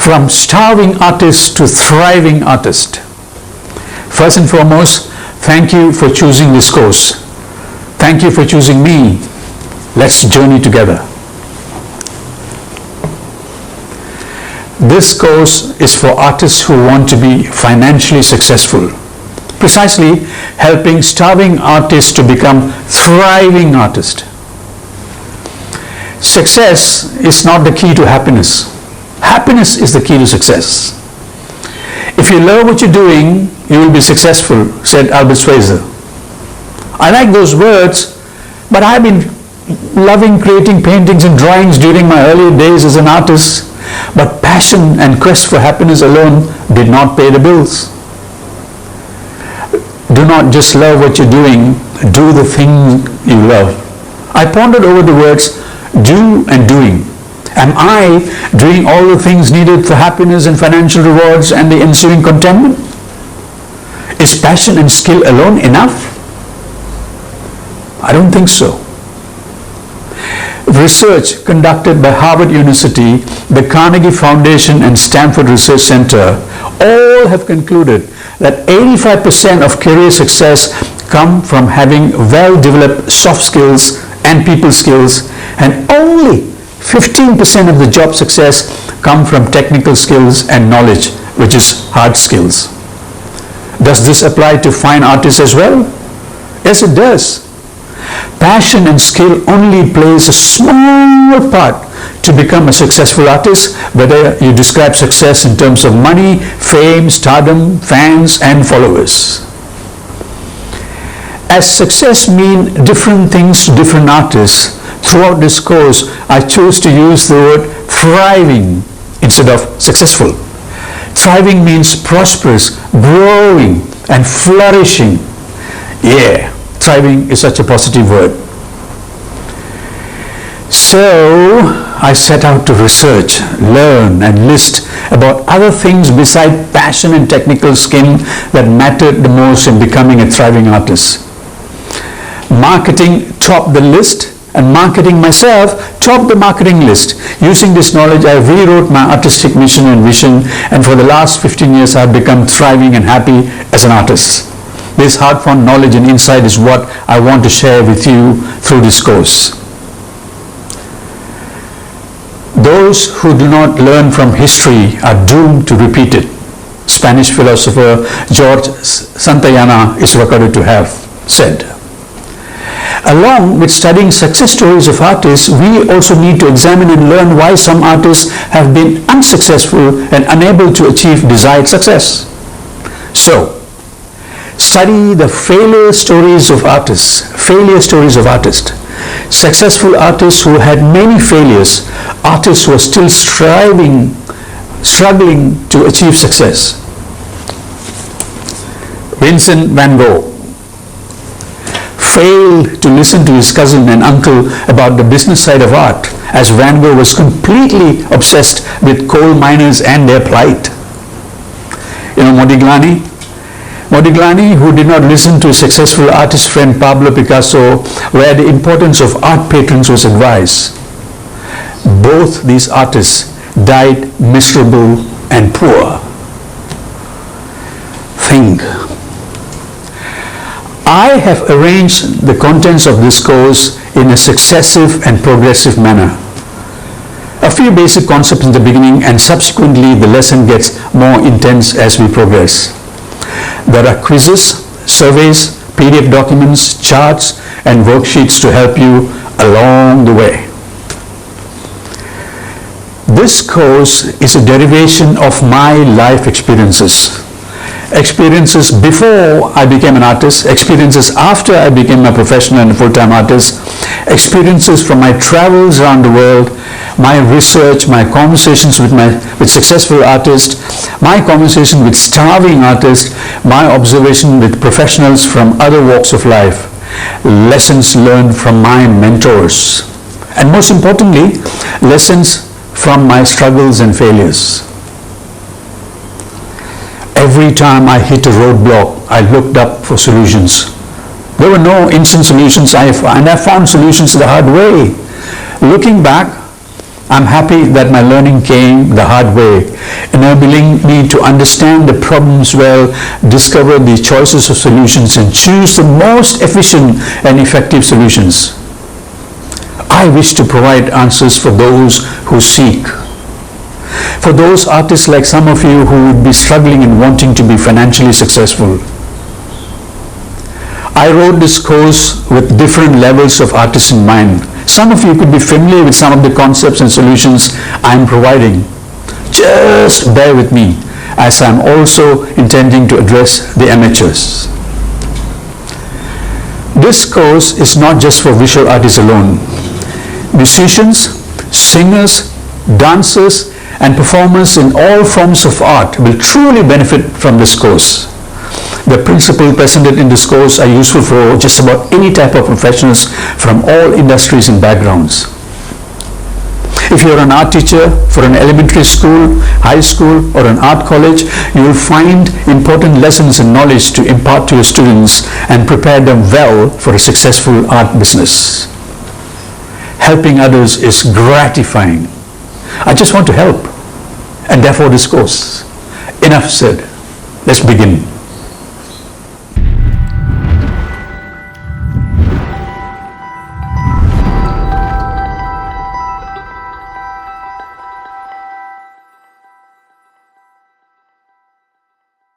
From starving artist to thriving artist. First and foremost, thank you for choosing this course. Thank you for choosing me. Let's journey together. This course is for artists who want to be financially successful, precisely helping starving artists to become thriving artists. Success is not the key to happiness. Happiness is the key to success. If you love what you're doing, you will be successful, said Albert Schweitzer. I like those words, but I've been loving creating paintings and drawings during my early days as an artist, but passion and quest for happiness alone did not pay the bills. Do not just love what you're doing, do the thing you love. I pondered over the words do and doing. Am I doing all the things needed for happiness and financial rewards and the ensuing contentment? Is passion and skill alone enough? I don't think so. Research conducted by Harvard University, the Carnegie Foundation and Stanford Research Center all have concluded that 85% of career success come from having well-developed soft skills and people skills, and only 15% of the job success come from technical skills and knowledge, which is hard skills. Does this apply to fine artists as well? Yes, it does. Passion and skill only plays a small part to become a successful artist, whether you describe success in terms of money, fame, stardom, fans, and followers. As success means different things to different artists, throughout this course, I chose to use the word thriving instead of successful. Thriving means prosperous, growing, and flourishing. Yeah, thriving is such a positive word. So, I set out to research, learn, and list about other things beside passion and technical skill that mattered the most in becoming a thriving artist. Marketing topped the list, and marketing myself topped the marketing list. Using this knowledge, I rewrote my artistic mission and vision, and for the last 15 years, I've become thriving and happy as an artist. This hard-won knowledge and insight is what I want to share with you through this course. Those who do not learn from history are doomed to repeat it. Spanish philosopher George Santayana is recorded to have said. Along with studying success stories of artists, we also need to examine and learn why some artists have been unsuccessful and unable to achieve desired success. So, study the failure stories of artists. Successful artists who had many failures, artists who are still struggling to achieve success. Vincent van Gogh failed to listen to his cousin and uncle about the business side of art, as Van Gogh was completely obsessed with coal miners and their plight. You know Modigliani? Modigliani, who did not listen to his successful artist friend Pablo Picasso, where the importance of art patrons was advised. Both these artists died miserable and poor. Think. I have arranged the contents of this course in a successive and progressive manner. A few basic concepts in the beginning, and subsequently the lesson gets more intense as we progress. There are quizzes, surveys, PDF documents, charts, and worksheets to help you along the way. This course is a derivation of my life experiences. Experiences before I became an artist, experiences after I became a professional and full-time artist, experiences from my travels around the world, my research, my conversations with successful artists, my conversation with starving artists, my observation with professionals from other walks of life, lessons learned from my mentors, and most importantly, lessons from my struggles and failures. Every time I hit a roadblock, I looked up for solutions. There were no instant solutions, and I found solutions the hard way. Looking back, I'm happy that my learning came the hard way, enabling me to understand the problems well, discover the choices of solutions, and choose the most efficient and effective solutions. I wish to provide answers for those who seek. For those artists like some of you who would be struggling and wanting to be financially successful. I wrote this course with different levels of artists in mind. Some of you could be familiar with some of the concepts and solutions I'm providing. Just bear with me, as I'm also intending to address the amateurs. This course is not just for visual artists alone. Musicians, singers, dancers, and performers in all forms of art will truly benefit from this course. The principles presented in this course are useful for just about any type of professionals from all industries and backgrounds. If you're an art teacher for an elementary school, high school, or an art college, you will find important lessons and knowledge to impart to your students and prepare them well for a successful art business. Helping others is gratifying. I just want to help, and therefore this course. Enough said. Let's begin.